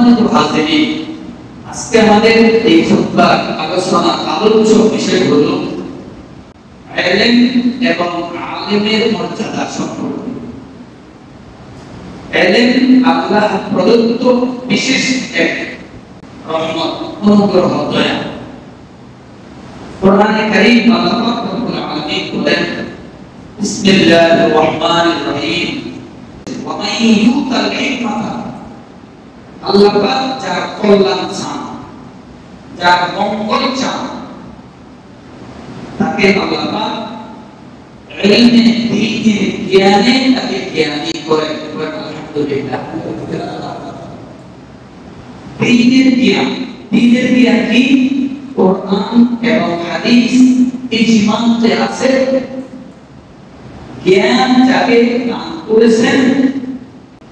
সম্মানিত হাজিরিন, আজকে আমাদের এই খুতবার আলোচনা আলোচ্য বিষয় হলো ইলম এবং আলেমের মর্যাদা সম্পর্কে। ইলম আল্লাহ প্রদত্ত বিশেষ এক রহমত, অনুগ্রহ, দয়া। কোরআনে কারীম আল্লাহ রাব্বুল আলামিন বলেন, বিসমিল্লাহির রহমানির রহিম, ওয়া মান ইউতাল হিকমাতা, আল্লাহ পাক যার কল্যাণ চান, যার মঙ্গল চান, তাকে আল্লাহ পাক ইলমে দ্বীনের জ্ঞানে তাকে জ্ঞানী করে। আলহামদুলিল্লাহ। দ্বীনের জ্ঞান কি? কোরআন এবং হাদিস ইজমাতে আছে। জ্ঞান যাকে দান করেছেন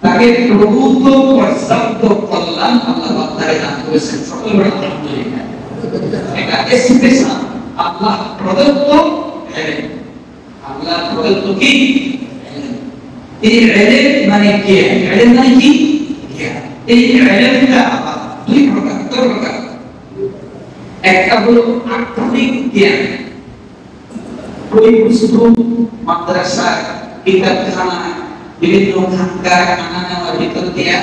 তাকে প্রভূত পর্যাপ্ত কল্যাণ আল্লাহ পাক তাকে দান করেছেন। সকল আলহামদুলিল্লাহ। এটা স্পেশাল আল্লাহ প্রদত্ত ইলম। আল্লাহ প্রদত্ত কি? ইলম। এই ইলম মানে জ্ঞান। ইলম মানে কি? জ্ঞান। এই ইলমটা দুই প্রকার। একটা হলো আক্ষরিক জ্ঞান, ওই বস্তু মাদ্রাসা, কিতাবখানা, বিভিন্ন খানকা খানা নেওয়ার ভিতর দিয়া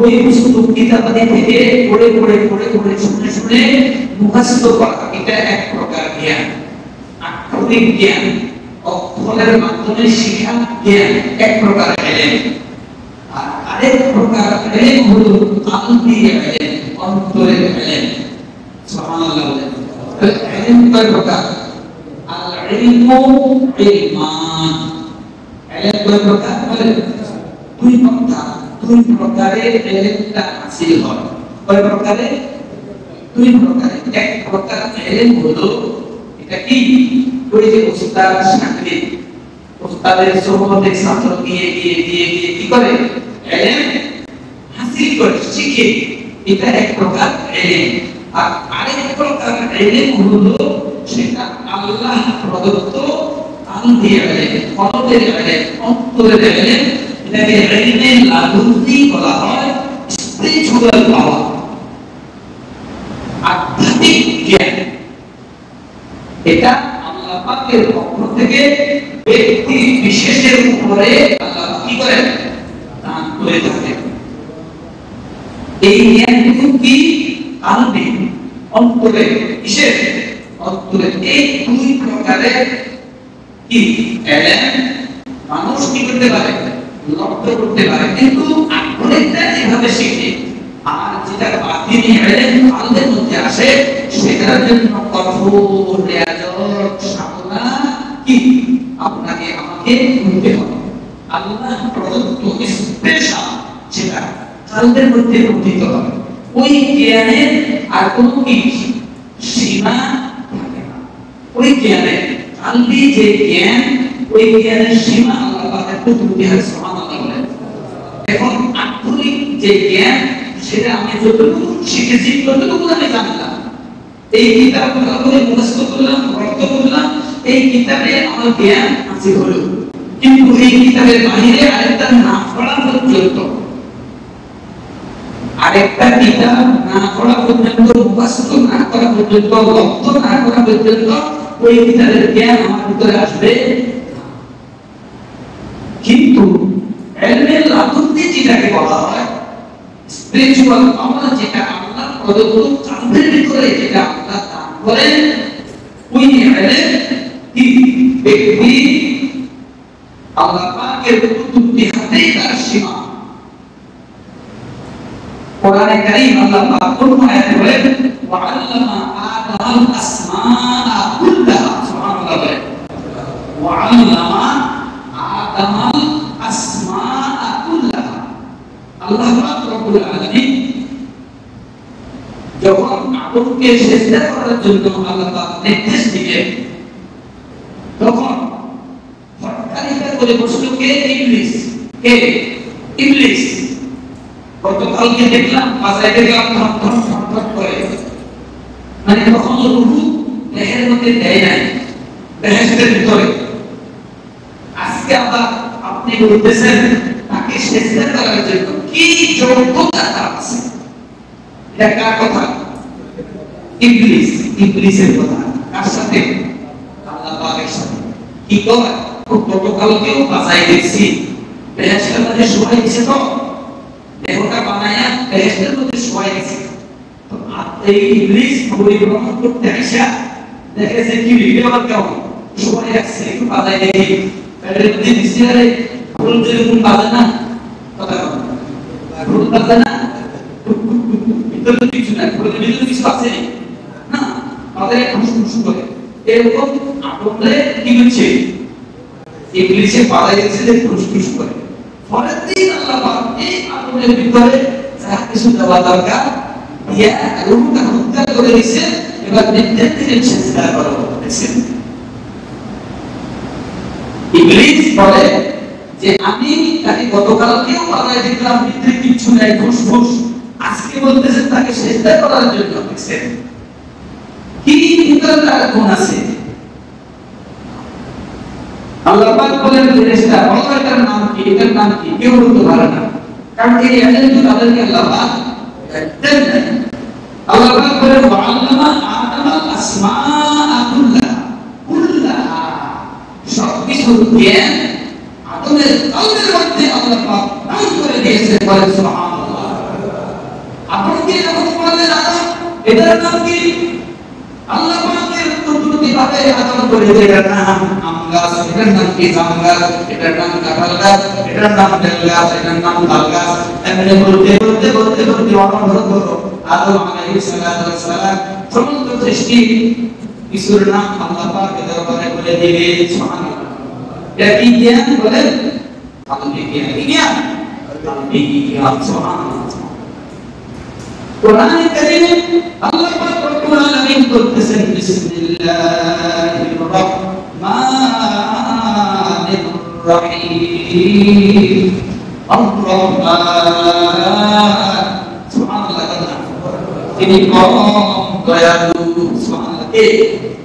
ওই বস্তু কিতাবাদি থেকে পড়ে শুনে মুখস্থ করা, এটা এক প্রকার জ্ঞান, আক্ষরিক জ্ঞান। অক্ষরের মাধ্যমে শিখা জ্ঞান এক প্রকার ইলম। আর আরেক প্রকার ইলম হলো কালবি ইলম, অন্তরের ইলম। সুবহানাল্লাহ। ইলম কয় প্রকার? আল ইলমু ইলমান। ইলম কয় প্রকার? দুই প্রকার। দুই প্রকারের ইলমটা হাসিল হয়। কয় প্রকারে? দুই প্রকারে। এক প্রকার ইলম হলো, এটা কি? ওই যে উস্তাদ ছাত্রী, উস্তাদের সোহবতে ছাত্র গিয়ে কি করে? ইলম হাসিল করে, শিখে। এটা এক প্রকার ইলম। আর আরেক প্রকার ইলম হলো সেটা আল্লাহ প্রদত্ত কালবি ইলম, কলবের ইলম, অন্তরের ইলম। এটাকে ইলমে লাদুন্নি বলা হয়, স্পিরিচুয়াল পাওয়ার, আধ্যাত্মিক জ্ঞান। এটা আল্লাহ পাকের পক্ষ থেকে ব্যক্তি বিশেষের উপরে আল্লাহ কি করেন? দান করে থাকেন। এই জ্ঞানটুকু কি? কালবি, অন্তরে। কিসের? অন্তরে। এই দুই প্রকারের কি ইলম মানুষ কি করতে পারে? লক্ষ্য করতে পারে, কিন্তু আক্ষরিকটা এভাবে শিখে। আর যেটা বাতিনি ইলম কালবের মধ্যে আসে, সেটার জন্য কঠোর রিয়াজত, সাধনা কি আপনাকে আমাকে করতে হবে। আল্লাহ প্রদত্ত স্পেশাল যেটা কালবের মধ্যে পতিত হবে, ওই জ্ঞানের আর কোনো কি সীমা থাকে না। ওই জ্ঞানের কালবি যে জ্ঞান, ওই জ্ঞানের সীমা আল্লাহ পাকের কুদরতি হয়। সুবহানাল্লাহ। এখন আক্ষরিক যে জ্ঞান, সেটা আমি যতটুকু শিখেছি ততটুকু আমি জানলাম। এই কিতাব ভালো করে মুখস্থ করলাম, রপ্ত করলাম, এই কিতাবে আমার জ্ঞান হাসিল হলো। কিন্তু এই কিতাবের বাইরে আরেকটা না পড়া পর্যন্ত, আরেকটা কিতাব না পড়া পর্যন্ত, মুখস্থ না করা পর্যন্ত, রপ্ত না করা পর্যন্ত ওই কিতাবের জ্ঞান আমার ভিতরে আসবে। কিন্তু ইলমে লাদুন্নি যেটাকে বলা হয়, স্পিরিচুয়াল পাওয়ার, যেটা আল্লাহ প্রদত্ত কালবের ভিতরে যেটা আল্লাহ দান করেন, ওই ইলম কি ব্যক্তি আল্লাহ পাকের কুদরতি হাতেই তার সীমা। কোরআনে কারীম আল্লাহ পাক কোন আয়াতে বলেন, ওয়া আল্লামা আদামাল আসমাআ কুল্লাহা। সুবহানাল্লাহ। বলেন ওয়া আল্লামা আদামাল আসমাআ কুল্লাহা। আল্লাহ পাক রব্বুল আলামিন যখন আদমকে সিজদা করার জন্য আল্লাহ পাক নির্দেশ দিলেন, তখন হট্টালিকা করে বসলো কে? ইবলিস। কে? ইবলিস। গতকালকে দেখলাম বাজারে গেলাম, ধপ করে, মানে তখন রূহ দেহের মধ্যে দেয় নাই, বেহেশতের ভিতরে। আজকে আবার আপনি বলতেছেন তাকে সিজদা করার জন্য কি যোগ্যতা আছে? এটা কার কথা? ইবলিস, ইবলিসের কথা। কার সাথে? আল্লাহ পাকের সাথে। কি করে? গতকালকেও বাঁচাই দেখছি, বেহেশতের মধ্যে শোয়াই দিছে, তো দেহটা বানায়া বেহেশতের মধ্যে শোয়াই দিছে। তো এই ইবলিস পরিভ্রমণ করতে আসা দেখে যে কি ভিডিও কেমন শোয়াই রাখছে, একটু বাজাই দেখি পেটের মধ্যে দিছে, আরে ফুল যেরকম বাজে না, কথা ফুল বাজে না, ভিতরে কিছু না, ফুলের ভিতরে কিছু আছে না, আমাদের খুশখুশ করে এরকম আগুনে কি হচ্ছে, ইবলিসে বাজাই দিচ্ছে যে খুশখুশ করে। পরের দিন আল্লাহ পাক এই আগুনের ভিতরে যা কিছু দেওয়া দরকার দিয়া রূহটা হত্যা করে দিয়েছে। এবার নির্দেশ থেকে সিজদা করো দেখছেন। ইবলিস বলে যে আমি তাকে গতকালকেও বাজাই দিলাম, ভিতরে কিছু নাই, খুশখুশ, আজকে বলতেছে তাকে সিজদা করার জন্য। দেখছেন কি ভিতরে তার গুণ আছে। আল্লাহ পাক বলেন ফেরেশতা বলো এটার নাম কি, এটার নাম কি, কেউ বলতে পারে না, কারণ এই আয়াতে তো তাদেরকে আল্লাহ পাক দেন নাই। আল্লাহ পাক বলেন ওয়াল্লামা আদামাল আসমাআ কুল্লাহা, সবকিছু জ্ঞান আদমের কলবের মধ্যে আল্লাহ পাক দান করে দিয়েছে। বলেন সুবহানাল্লাহ। আদমকে যখন বললেন আদম এটার নাম কি, আল্লাহ পাকের কুদরতি ভাবে আদম করে দিলেন এটার নাম আম গাছ, এটার নাম কি জাম গাছ, এটার নাম কাঁঠাল গাছ, এটার নাম বেল গাছ, এটার নাম তাল গাছ। এমনি বলতে বলতে বলতে বলতে অনবরত আদম আলাইহিস সালাম সমস্ত সৃষ্টি কিছুর নাম আল্লাহ পাকের দরবারে বলে দিলেন। সুবহানাল্লাহ। এটা কি জ্ঞান বলেন? আল্লাহর জ্ঞান। কি জ্ঞান? আল্লাহর জ্ঞান। সুবহানাল্লাহ। কোরআনে কারীমে আল্লাহ পাক রব্বুল আলামিন বলতেছেন বিসমিল্লাহির রহমানির রহিম আর-রহমান। সুবহানাল্লাহ। তিনি কম দয়ালু। সুবহানাল্লাহ। কে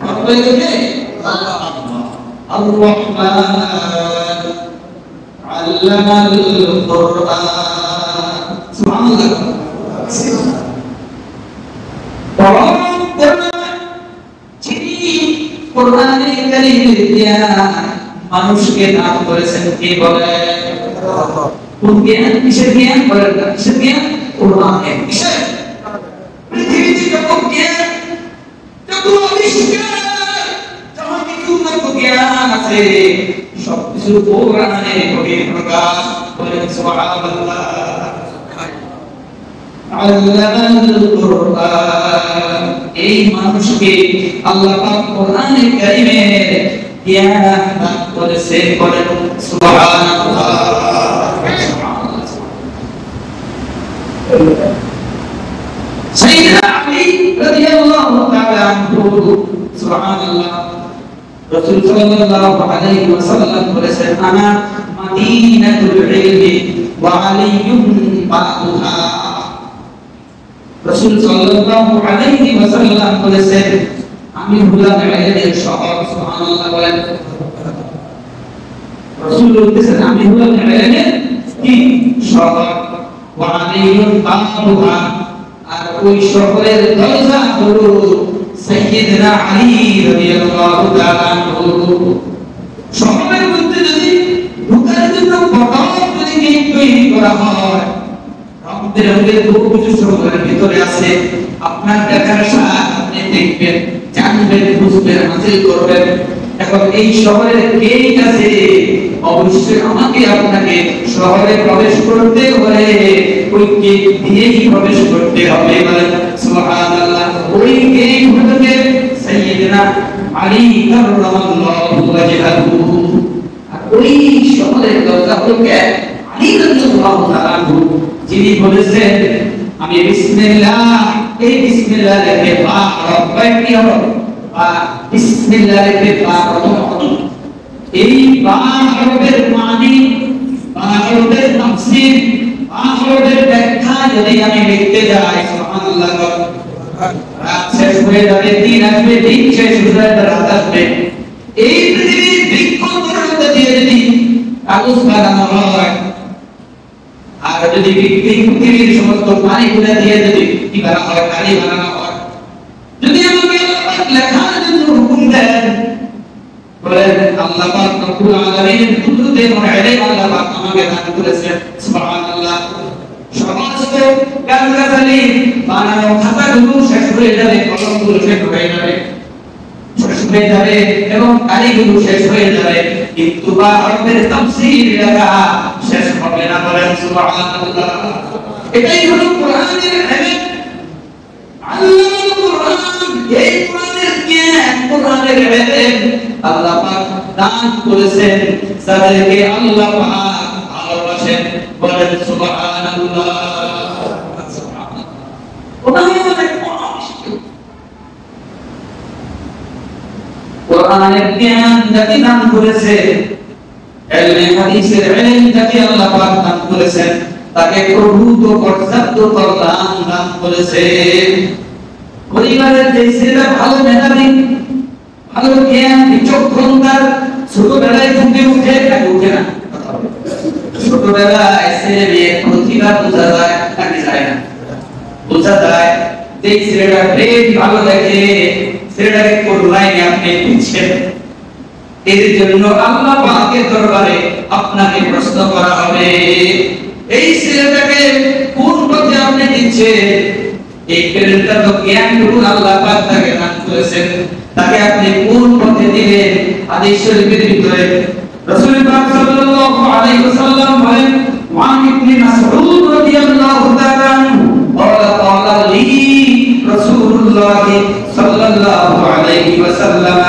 কম দয়ালু? কে? আল্লাহ। আর-রহমান আল্লামাল কুরআন। সুবহানাল্লাহ। কোরআনে কারীমের জ্ঞান মানুষকে দান করেছেন কে বলে? কোন জ্ঞান? কিসের জ্ঞান বলেন? কিসের জ্ঞান? কোরআনের। কিসের? পৃথিবীতে যত জ্ঞান, যত আবিষ্কার, যত কিছু জ্ঞান আছে সবকিছু কোরআনে গভীর প্রকাশ। বলেন সুবহানাল্লাহ। আল্লামাল কুরআন, এই মানুষকে আল্লাহ পাক কোরআনে কারীমে জ্ঞান দান করেছে। বলেন সুবহানাল্লাহ। সাইয়্যিদনা আলী রাদিয়াল্লাহু তাআলা আনহু, সুবহানাল্লাহ, রাসূল সাল্লাল্লাহু আলাইহি ওয়াসাল্লাম বলেছেন আনা মাদিনাতুল ইলমি ওয়া আলিয়্যুন বাবুহা। রাসূল সাল্লাল্লাহু আলাইহি ওয়াসাল্লাম বলেছেন আমি হলাম ইলমের শহর। সুবহানাল্লাহ বলেন। রাসূল বলেছেন আমি হলাম ইলমের কি শহর। ওয়া আলিয়্যুন বাবুহা, আর ওই শহরের দরজা হলো সাইয়্যিদনা আলী রাদিয়াল্লাহু তাআলা আনহু। শহরের মধ্যে যদি ঢোকার জন্য পথ যদি তৈরি করা হয়, আমাদের কিছু শহরের ভিতরে আছে, আপনার দেখার সাথে আপনি দেখবেন, জানবেন, বুঝবেন, হাসিল করবেন। এখন এই শহরের গেট আছে, অবশ্যই আমাকে আপনাকে শহরে প্রবেশ করতে হলে ওই গেট দিয়েই প্রবেশ করতে হবে। বলেন সুবহানাল্লাহ। ওই গেট হচ্ছে সাইয়্যিদনা আলী কাররামাল্লাহু ওয়াজহাহু। আর ওই শহরের দরজা হচ্ছে আলী রাদিয়াল্লাহু তাআলা আনহু, যিনি বলেছেন আমি বিসমিল্লাহ, এই বিসমিল্লাহ লেখে বা রব্বাই কি হবে? বা বিসমিল্লাহ লেখে বা প্রথম। এই বা হরফের মানে, বা হরফের তাফসীর, বা হরফের ব্যাখ্যা যদি আমি লিখতে যাই, সুবহানাল্লাহ, রাত শেষ হয়ে যাবে, দিন আসবে, দিন শেষ হয়ে যাবে, রাত আসবে। এই পৃথিবীর বৃক্ষগুলোর মধ্যে দিয়ে যদি কাগজ বানানো হয়, আর আর যদি পৃথিবীর সমস্ত পানিগুলো দিয়ে যদি কি করা হয়, পানি বানানো হয়, যদি আমাকে আল্লাহ লেখার জন্য হুকুম দেন, বলেন আল্লাহ পাক রব্বুল আলামিন কুদরতে এবং ইলম আল্লাহ পাক আমাকে দান করেছেন। সুবহানাল্লাহ। সমস্ত গাছগাছালি বানানো খাতাগুলো শেষ হয়ে যাবে, কলমগুলো শেষ হয়ে যাবে, শেষ হয়ে যাবে এবং কালিগুলো শেষ হয়ে যাবে, কিন্তু বারবের তাফসীর লেখা শেষ হবে না। বলেন সুবহানাল্লাহ। এটাই হলো কোরআনের ইলম। আল্লাহর কোরআন, এই কোরআনের জ্ঞান, কোরআনের ইলম আল্লাহ পাক দান করেছেন যাদেরকে আল্লাহ পাক ভালোবাসেন। বলেন সুবহানাল্লাহ। কোরআনের জ্ঞান যাকে দান করেছে, ইলমে হাদিসের ইলম যাকে আল্লাহ পাক দান করেছেন, তাকে প্রভূত পর্যাপ্ত কল্যাণ দান করেছেন। পরিবারের যে ছেলেরা ভালো মেধাবী, ভালো জ্ঞান বিচক্ষণ, তার ছোটবেলায় ফুটে উঠে, নাকি উঠে না? ছোটবেলায় ছেলে মেয়ের প্রতিভা বোঝা যায় নাকি যায় না? বোঝা যায়। যে ছেলেটা বেশ ভালো দেখে, ছেলেটাকে কোন লাইনে আপনি দিচ্ছেন, এর জন্য আল্লাহ পাকের দরবারে আপনাকে প্রশ্ন করা হবে, এই ছেলেটাকে কোন পথে আপনি দিচ্ছেন? এই ছেলেটা তো জ্ঞানটুকু আল্লাহ পাক তাকে দান করেছেন, তাকে আপনি কোন পথে দিলেন? হাদিস শরীফের ভিতরে রাসূল পাক সাল্লাল্লাহু আলাইহি ওয়াসাল্লাম বলেন, ওয়ান ইবনে মাসউদ রাদিয়াল্লাহু তাআলা قال قال لي رسول الله صلى الله عليه وسلم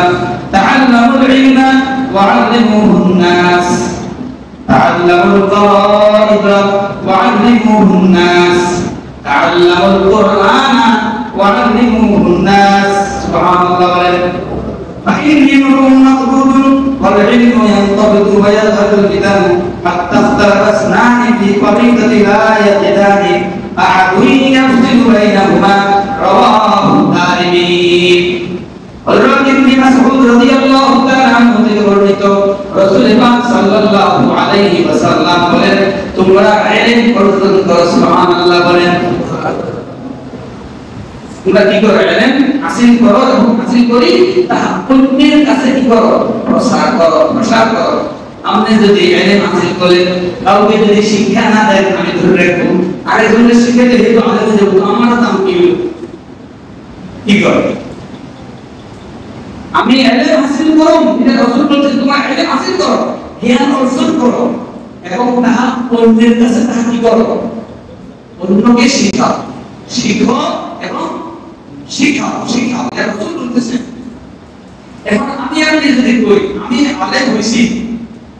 تعلموا العلم وعلموه الناس تعلموا الغرائب وعلموه الناس تعلموا القرآن وعلموه الناس. سبحان الله. فإني امرؤ مقبول والعلم ينضبط ويذهب الفتن حتى اختلف اثنان في فريضة لا يجدان أحد يفصل بينهما. رواه الدارمي. হযরত ইবনে মাসউদ রাদিয়াল্লাহু তাআলা আনহু থেকে বর্ণিত, রাসূল পাক সাল্লাল্লাহু আলাইহি ওয়াসাল্লাম বলেন, তোমরা ইলম অর্জন করো। সুবহানাল্লাহ। বলেন তোমরা কি করো? ইলম হাসিল করো এবং হাসিল করি তাহা অন্যের কাছে কি করো? প্রসার করো, প্রসার করো। আপনি যদি ইলম হাসিল করেন, কাউকে যদি শিক্ষা না দেন, আমি ধরে রাখবো আরেকজনের শিক্ষা দিলে তো আলাদা যাবো, আমার দাম কি হলো? কি করো? আমি ইলম হাসিল করো, এটা রাসূল বলেছেন, তোমরা ইলম হাসিল করো, জ্ঞান অর্জন করো এবং তাহা অন্যের কাছে তাহা কি করো? অন্যকে শেখাও। শিখো এবং শিখাও, শিখাও, এটা রাসূল বলতেছেন। এখন আমি আপনি যদি কই আমি আলেম হইছি,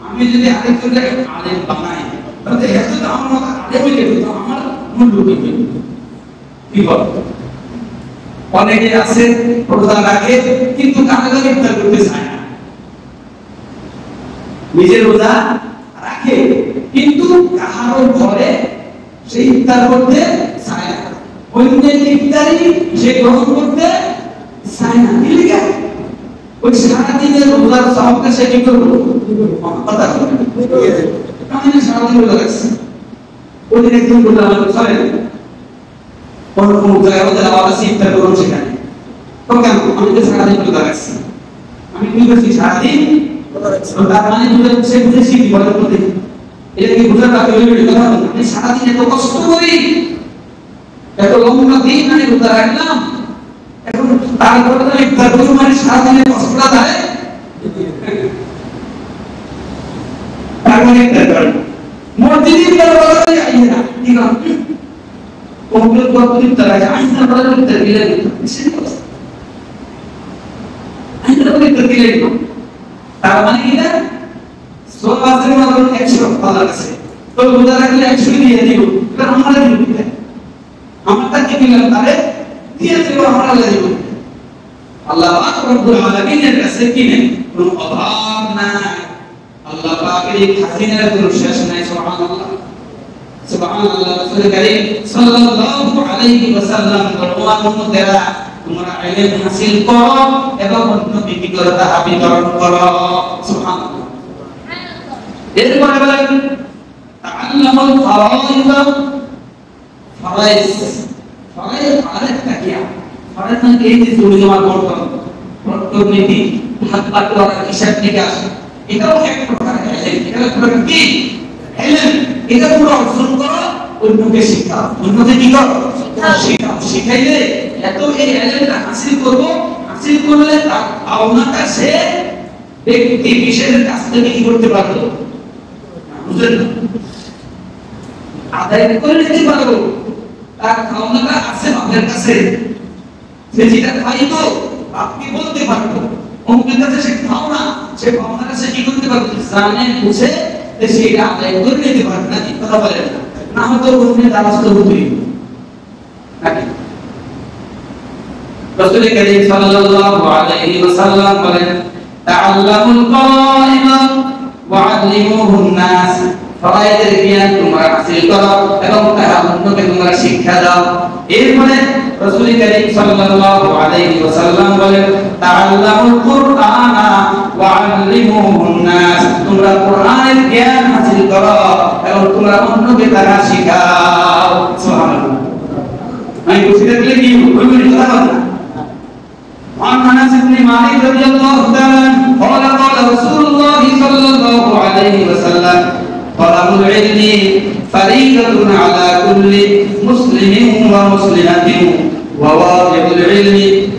আমি যদি আরেকজনকে আলেম বানাই, তাহলে এত তো আমার মত আলেম হইলে তো আমার মূল্য কি? কি বল? অনেকে আছে রোজা রাখে কিন্তু কারাগারে ইফতার করতে চায় না, নিজের রোজা রাখে কিন্তু কাহারও ঘরে সেই ইফতার করতে চায় না, অন্যের ইফতারি সে গ্রহণ করতে চায় না। কি লিখা? ওই সারাদিনের রোজার সওয়াবটা সে কি করবো? কথা বলে আমি সারাদিন রোজা রাখছি, ওই দিন একদিন রোজা চলে কোন কোন জায়গায় ওদের আবার ইফতার করুন সেখানে, তো কেন? আমি তো সারাদিন রোজা রাখছি, আমি কি করছি? সারাদিন তার মানে সে বুঝেছি কি বলে বলতে, এটা কি বুঝার বাকি হইল? কথা বলুন, আমি সারাদিন এত কষ্ট করি, এত লম্বা দিন আমি রোজা রাখলাম, এখন তারপরে তো ইফতার করুন মানে সারাদিনের কষ্টটা দেয়, তার মানে ইফতার করেন মসজিদে ইফতার করা যায় না, ঠিক আছে? কমপ্লিট করতে তারা আইনা বলে ইফতার দিলে আইনা বলে ইফতার দিলে তার মানে কি? না সোয়াজের মতন 100 পালা আছে, তো রোজা রাখলে 100 দিয়ে দিব, এটা আমরা দিব, আমারটা কি দিলাম তারে দিয়ে দিব, আমরা দিব। আল্লাহ পাক রব্বুল আলামিনের কাছে কি নেই? কোনো অভাব নাই, আল্লাহ পাকের এই খাজিনার কোনো শেষ নাই। সুবহানাল্লাহ, সুবহানাল্লাহ। রাসূল কারীম সাল্লাল্লাহু আলাইহি ওয়াসাল্লাম বলেন, তোমরা ইলম হাসিল করো এবং অন্যকে কি করো? তা বিতরণ করো। সুবহানাল্লাহ। এরপরে বলেন তাআল্লামুল ফারাইদ ফারাইজ ফারাইজ আরেকটা কি ফারাইজ মানে এই যে জমি জমা অর্থনীতি ভাগ বাটোয়ারা হিসাব নিকাশ এটাও এক প্রকার এলেম এটা পুরো কি এলেম এটা পুরো অর্জন করা অন্যকে শেখা অন্যকে কি করো শেখা শিখাইলে এত এই এলেমটা হাসিল করব হাসিল করলে তার পাওনাটা সে ব্যক্তি বিশেষের কাছ থেকে কি করতে পারলো বুঝলেন আদায় করে নিতে পারবো তার পাওনাটা আছে বাপের কাছে সে যেটা পাইতো আপনি বলতে পারবো অমুকের কাছে সে পাওনা সে পাওনাটা সে কি করতে পারবে জানে বুঝে সেটা আদায় করে নিতে পারবে না কি কথা বলেন না হয়তো অন্য দ্বারস্থ হতেই নাকি রাসূল করিম সাল্লাল্লাহু আলাইহি ওয়াসাল্লাম বলেন তাআল্লামুল ফারাইদ ওয়া আল্লিমুহুন নাস ফারাইদের জ্ঞান তোমরা হাসিল করো এবং তারা অন্যকে তোমরা শিক্ষা দাও এরপরে রাসূল করিম সাল্লাল্লাহু আলাইহি ওয়াসাল্লাম বলেন তাআল্লামুল কুরআনা ওয়া আল্লিমুহুন নাস তোমরা কোরআনের জ্ঞান হাসিল করো এবং তোমরা অন্যকে তারা শেখাও সুবহানাল্লাহ আমি বুঝতে পারলে কি বলবেন কথা বলেন عن انس بن مالك رضي الله تعالى عنه قال قال رسول الله صلى الله عليه وسلم طلب العلم فريضة على كل مسلم ومسلمة وواضع العلم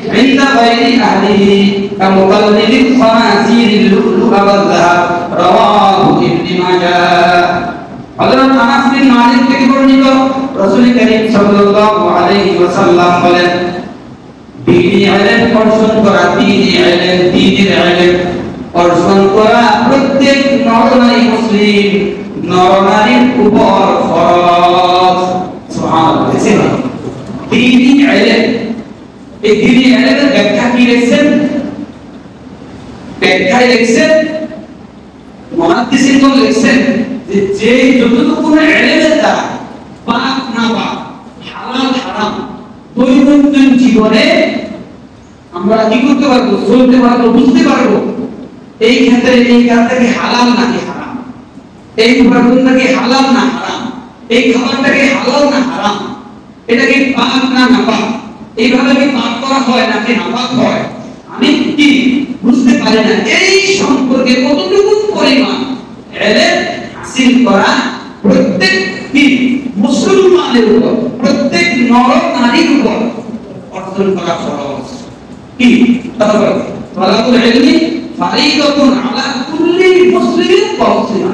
عند غير أهله كمقلد الخنازير اللؤلؤ والذهب رواه ابن ماجه হযরত আনাস বিন মালিক থেকে বর্ণিত রাসূল করিম সাল্লাল্লাহু আলাইহি ওয়াসাল্লাম বলেন দ্বীনি ইলম অর্জন করা দ্বীনের ইলম অর্জন করা প্রত্যেক নরনারী মুসলিম নরনারীর উপর ফরজ সুবহানাল্লাহ দ্বীনি ইলম এই দ্বীনি ইলমের ব্যাখ্যা কি লিখছেন ব্যাখ্যায় লিখছেন মুহাদ্দিসিন লিখছেন যে যতটুকু ইলমের দ্বারা পাক না পাক হালাল হারাম দৈনন্দিন জীবনে আমরা কি করতে পারবো চলতে পারবো বুঝতে পারবো এই ক্ষেত্রে এই কাজটা কি হালাল নাকি হারাম এই উপাদানটা কি হালাল না হারাম এই খাবারটা কি হালাল না হারাম এটা কি পাক না নাপাক এইভাবে কি পাক করা হয় নাকি নাপাক হয় আমি কি বুঝতে পারি না এই সম্পর্কে কতটুকু পরিমাণ ইলম হাসিল করা প্রত্যেক মুসলমানের উপর প্রত্যেক নর নারীর উপর অর্জন করা ফরজ কি তালাবুল ইলমি ফারিদাতুন আলা কুল্লি মুসলিমিন ওয়া মুসলিমা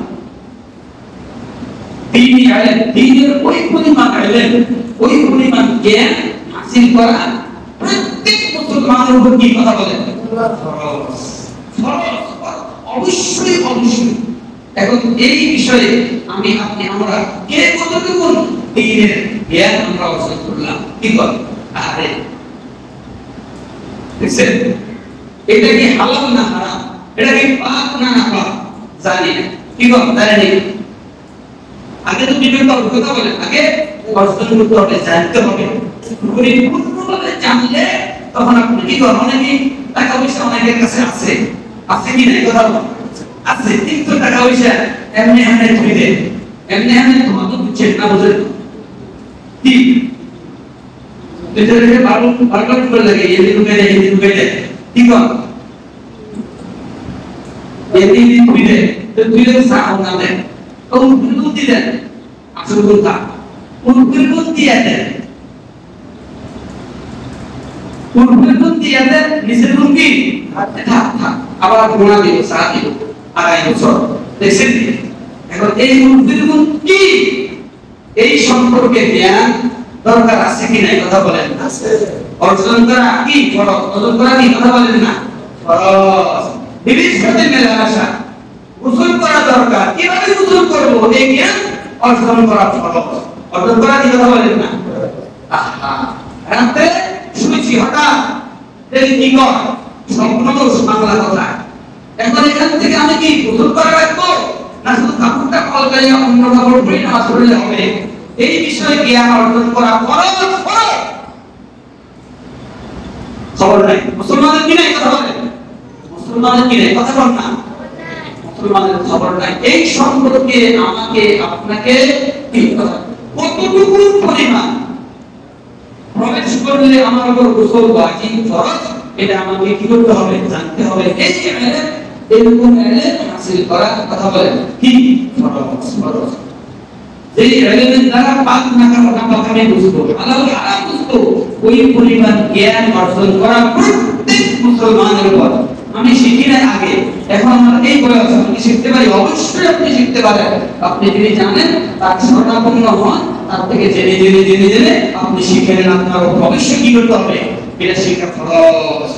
দ্বীনের ওই পরিমাণ ইলম ওই পরিমাণ জ্ঞান হাসিল করা প্রত্যেক মুসলমানের উপর কি কথা বলেন ফরজ ফরজ অবশ্যই অবশ্যই এখন এই বিষয়ে আমি আপনি আমরা কে কতটুকু দ্বীনের জ্ঞান আমরা অর্জন করলাম কি বল আরে দেখছেন এটা কি হালাল না হারাম এটা কি পাক না নাপাক জানি না কি বল জানেন আগে তো বিভিন্ন কথা বলেন আগে অর্জন করতে হবে জানতে হবে পরিপূর্ণভাবে জানলে তখন আপনি কি করবেন অনেকে টাকা পয়সা অনেকের কাছে আছে আছে কি না কথা বলেন আছে কিন্তু টাকা পয়সা এমনি এমনি তুই দে এমনি এমনি তোমার তো বুঝছেন না বুঝেন কি এটাকে বারবার করে লাগে এই রূপে দেয় কি কর এই তুই দে তুই দে সাও না দে ও বুদ্ধি দেন আসল কথা কোন বুদ্ধি আছে কোন বুদ্ধি আছে নিজের বুদ্ধি আবার গুণা দিব সা দিব আড়াই বছর দেখছেন এখন এই বুদ্ধির গুণ কি এই সম্পর্কে জ্ঞান দরকার আছে কি না কথা বলেন আছে অর্জন করা কি ফরজ অর্জন করা কি কথা বলেন না ফরজ বিবির সাথে মেলামেশা গোসল করা দরকার কিভাবে গোসল করব এই জ্ঞান অর্জন করা ফরজ অর্জন করা কি কথা বলেন না আহা রাতে শুনেছি হঠাৎ এই কি কর স্বপ্ন বাংলা কথা এখন এখান থেকে আমি কি গোসল করা রাখবো না শুধু কাপড়টা কলকাইয়া অন্য কাপড় পরে নামাজ পড়লে হবে এই বিষয়ে জ্ঞান অর্জন করা ফরজ ফরজ খবর নাই মুসলমানদের কি নাই কথা বলেন মুসলমানদের কি নাই কথা বল না মুসলমানের খবর নাই। এই সম্পর্কে আমাকে আপনাকে কতটুকু পরিমাণ প্রবেশ করলে আমার উপর গোসল ওয়াজিব ফরজ, এটা আমাকে কি করতে হবে, জানতে হবে। এই ইলম, এরকম ইলম হাসিল করা, কথা বলেন কি ফরজ। যেই ইলমের দ্বারা পাক নাকা আমি বুঝবো, হালাল হারাম বুঝবো, ওই পরিমাণ জ্ঞান অর্জন করা প্রত্যেক মুসলমানের উপর। আমি শিখি না আগে, এখন আমার এই বয়স, আমি শিখতে পারি, অবশ্যই আপনি শিখতে পারেন। আপনি যদি জানেন, তার শরণাপন্ন হন, তার থেকে জেনে জেনে আপনি শিখে নেন, আপনার অবশ্যই কি করতে হবে, এটা শিখা ফরজ।